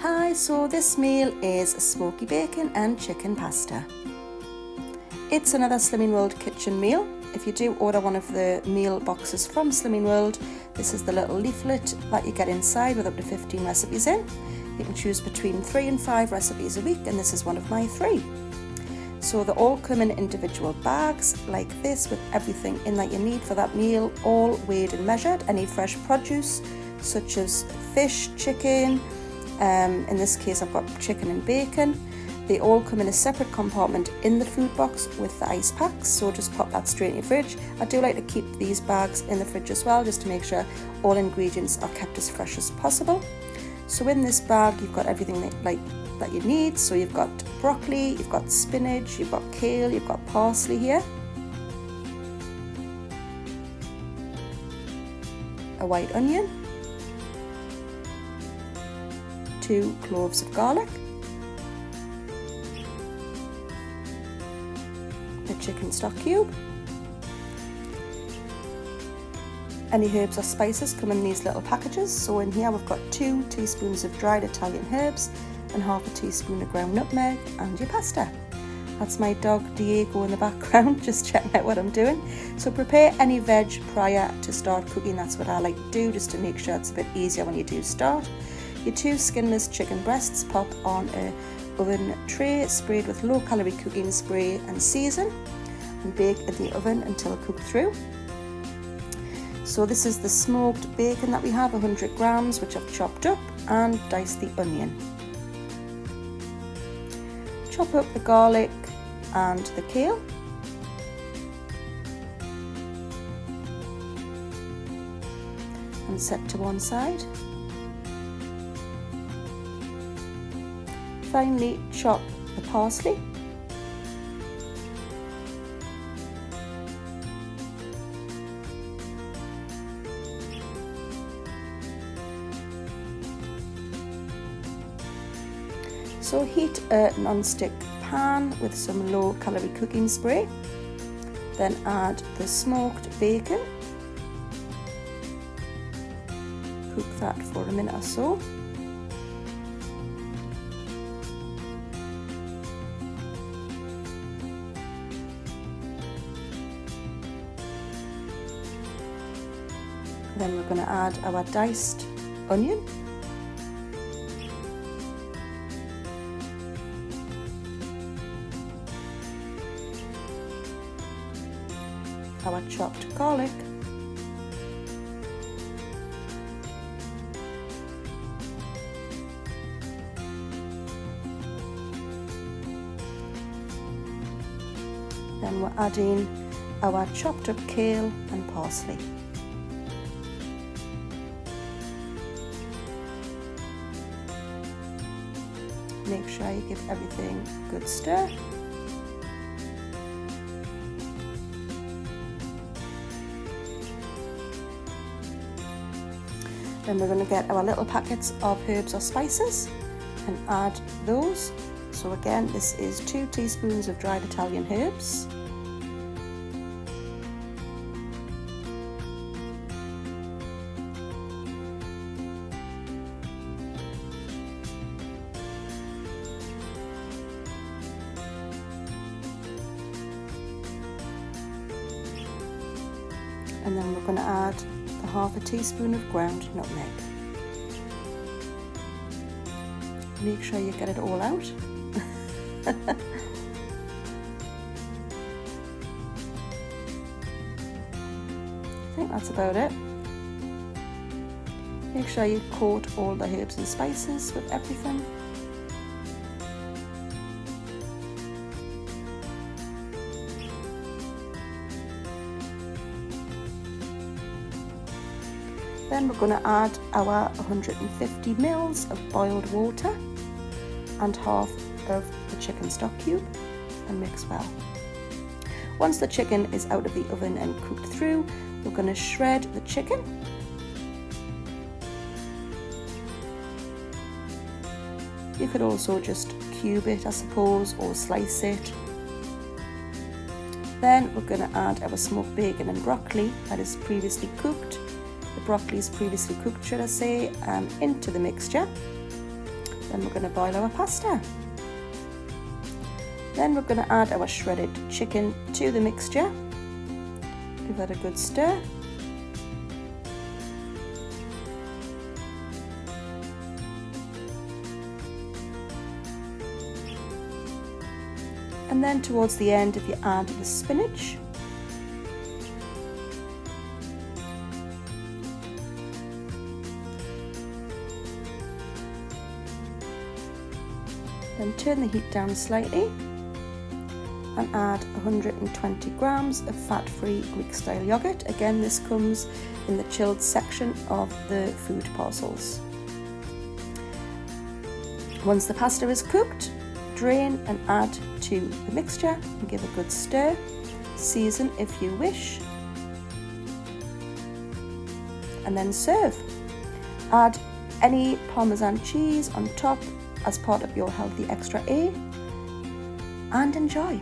Hi, so this meal is smoky bacon and chicken pasta. It's another Slimming World kitchen meal. If you do order one of the meal boxes from Slimming World, this is the little leaflet that you get inside with up to 15 recipes in. You can choose between 3 and 5 recipes a week, and this is one of my 3. So they all come in individual bags like this with everything in that you need for that meal, all weighed and measured. Any fresh produce such as fish, chicken, in this case I've got chicken and bacon. They all come in a separate compartment in the food box with the ice packs, so just pop that straight in your fridge. I do like to keep these bags in the fridge as well, just to make sure all ingredients are kept as fresh as possible. So in this bag you've got everything that you need. So you've got broccoli, you've got spinach, you've got kale, you've got parsley here, a white onion, 2 cloves of garlic, the chicken stock cube. Any herbs or spices come in these little packages. So in here we've got 2 teaspoons of dried Italian herbs and half a teaspoon of ground nutmeg and your pasta. That's my dog Diego in the background, just checking out what I'm doing. So prepare any veg prior to start cooking. That's what I like to do, just to make sure it's a bit easier when you do start. Your 2 skinless chicken breasts pop on a oven tray sprayed with low calorie cooking spray and season, and bake in the oven until cooked through. So this is the smoked bacon that we have, 100 grams, which I've chopped up, and diced the onion. Chop up the garlic and the kale. And set to one side. Finally, chop the parsley. So heat a non-stick pan with some low-calorie cooking spray. Then add the smoked bacon. Cook that for a minute or so. Then we're going to add our diced onion. Our chopped garlic, then we're adding our chopped up kale and parsley. Make sure you give everything a good stir. Then we're going to get our little packets of herbs or spices and add those. So again, this is 2 teaspoons of dried Italian herbs, and then we're going to add the half a teaspoon of ground nutmeg. Make sure you get it all out. I think that's about it. Make sure you coat all the herbs and spices with everything. Then we're going to add our 150 ml of boiled water and half of the chicken stock cube and mix well. Once the chicken is out of the oven and cooked through, we're going to shred the chicken. You could also just cube it, I suppose, or slice it. Then we're going to add our smoked bacon and broccoli that is previously cooked. The broccoli is previously cooked, should I say, into the mixture. Then we're going to boil our pasta. Then we're going to add our shredded chicken to the mixture. Give that a good stir. And then towards the end, if you add the spinach. Then turn the heat down slightly and add 120 grams of fat-free Greek-style yogurt. Again, this comes in the chilled section of the food parcels. Once the pasta is cooked, drain and add to the mixture and give a good stir. Season if you wish. And then serve. Add any Parmesan cheese on top as part of your healthy extra A and enjoy.